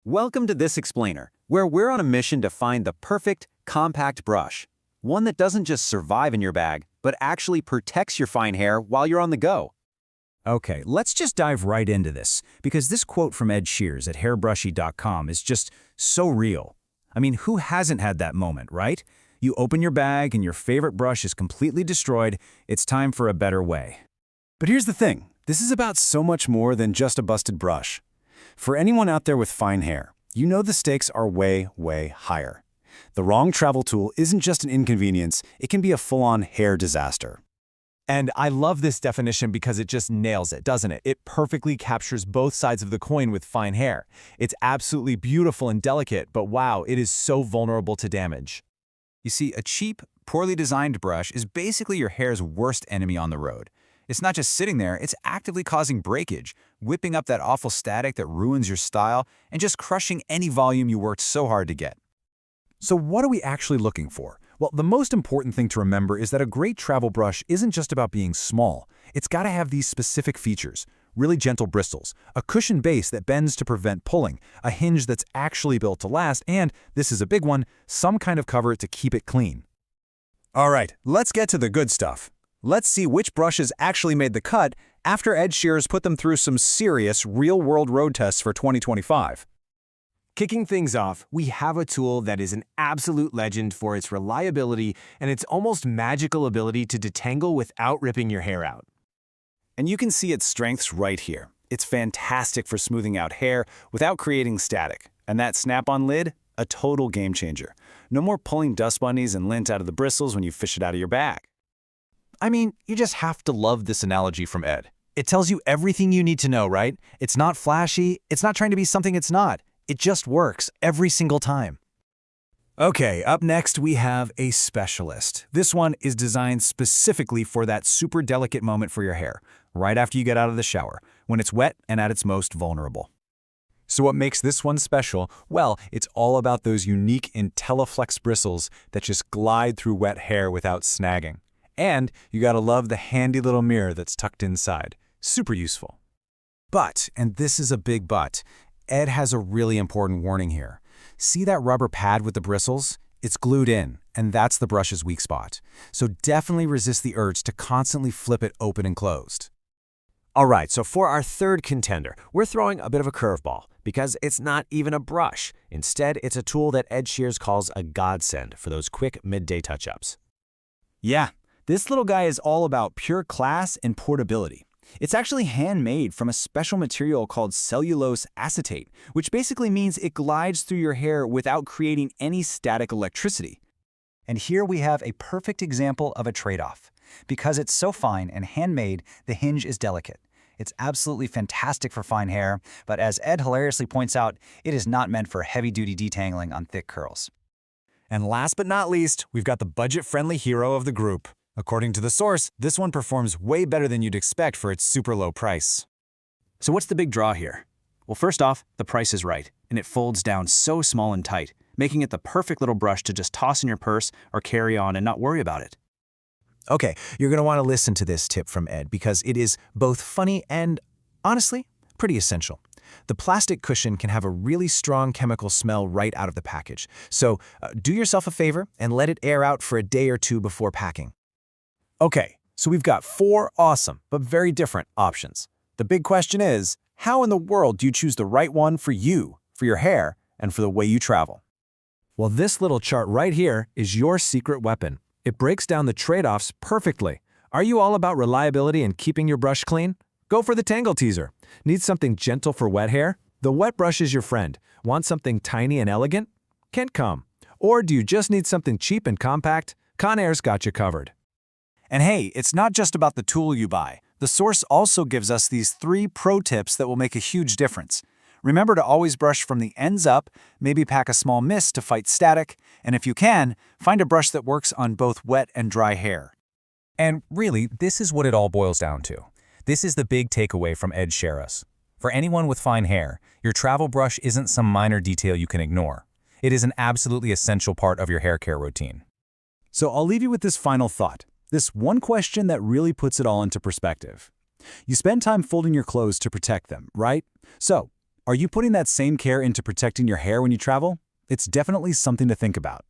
Welcome to this explainer, where we're on a mission to find the perfect, compact brush. One that doesn't just survive in your bag, but actually protects your fine hair while you're on the go. Okay, let's just dive right into this, because this quote from Ed Shears at hairbrushy.com is just so real. I mean, who hasn't had that moment, right? You open your bag and your favorite brush is completely destroyed. It's time for a better way. But here's the thing. This is about so much more than just a busted brush. For anyone out there with fine hair, you know the stakes are way, way higher. The wrong travel tool isn't just an inconvenience, it can be a full-on hair disaster. And I love this definition because it just nails it, doesn't it? It perfectly captures both sides of the coin with fine hair. It's absolutely beautiful and delicate, but wow, it is so vulnerable to damage. You see, a cheap, poorly designed brush is basically your hair's worst enemy on the road. It's not just sitting there, it's actively causing breakage, whipping up that awful static that ruins your style, and just crushing any volume you worked so hard to get. So what are we actually looking for? Well, the most important thing to remember is that a great travel brush isn't just about being small. It's got to have these specific features: really gentle bristles, a cushioned base that bends to prevent pulling, a hinge that's actually built to last, and, this is a big one, some kind of cover to keep it clean. All right, let's get to the good stuff. Let's see which brushes actually made the cut after Ed Shears put them through some serious real-world road tests for 2025. Kicking things off, we have a tool that is an absolute legend for its reliability and its almost magical ability to detangle without ripping your hair out. And you can see its strengths right here. It's fantastic for smoothing out hair without creating static. And that snap-on lid, a total game changer. No more pulling dust bunnies and lint out of the bristles when you fish it out of your bag. I mean, you just have to love this analogy from Ed. It tells you everything you need to know, right? It's not flashy, it's not trying to be something it's not. It just works every single time. Okay, up next we have a specialist. This one is designed specifically for that super delicate moment for your hair, right after you get out of the shower, when it's wet and at its most vulnerable. So what makes this one special? Well, it's all about those unique IntelliFlex bristles that just glide through wet hair without snagging. And you gotta love the handy little mirror that's tucked inside. Super useful. But, and this is a big but, Ed has a really important warning here. See that rubber pad with the bristles? It's glued in, and that's the brush's weak spot. So definitely resist the urge to constantly flip it open and closed. All right, so for our third contender, we're throwing a bit of a curveball because it's not even a brush. Instead, it's a tool that Ed Shears calls a godsend for those quick midday touch-ups. Yeah, this little guy is all about pure class and portability. It's actually handmade from a special material called cellulose acetate, which basically means it glides through your hair without creating any static electricity. And here we have a perfect example of a trade-off. Because it's so fine and handmade, the hinge is delicate. It's absolutely fantastic for fine hair, but as Ed hilariously points out, it is not meant for heavy-duty detangling on thick curls. And last but not least, we've got the budget-friendly hero of the group. According to the source, this one performs way better than you'd expect for its super low price. So what's the big draw here? Well, first off, the price is right, and it folds down so small and tight, making it the perfect little brush to just toss in your purse or carry on and not worry about it. Okay, you're going to want to listen to this tip from Ed because it is both funny and, honestly, pretty essential. The plastic cushion can have a really strong chemical smell right out of the package. So do yourself a favor and let it air out for a day or two before packing. Okay, so we've got 4 awesome but very different options. The big question is, how in the world do you choose the right one for you, for your hair, and for the way you travel? Well, this little chart right here is your secret weapon. It breaks down the trade-offs perfectly. Are you all about reliability and keeping your brush clean? Go for the Tangle Teezer. Need something gentle for wet hair? The wet brush is your friend. Want something tiny and elegant? Can't come. Or do you just need something cheap and compact? Conair's got you covered. And hey, it's not just about the tool you buy. The source also gives us these 3 pro tips that will make a huge difference. Remember to always brush from the ends up, maybe pack a small mist to fight static, and if you can, find a brush that works on both wet and dry hair. And really, this is what it all boils down to. This is the big takeaway from Ed Shears. For anyone with fine hair, your travel brush isn't some minor detail you can ignore. It is an absolutely essential part of your hair care routine. So I'll leave you with this final thought. This one question that really puts it all into perspective. You spend time folding your clothes to protect them, right? So, Are you putting that same care into protecting your hair when you travel? It's definitely something to think about.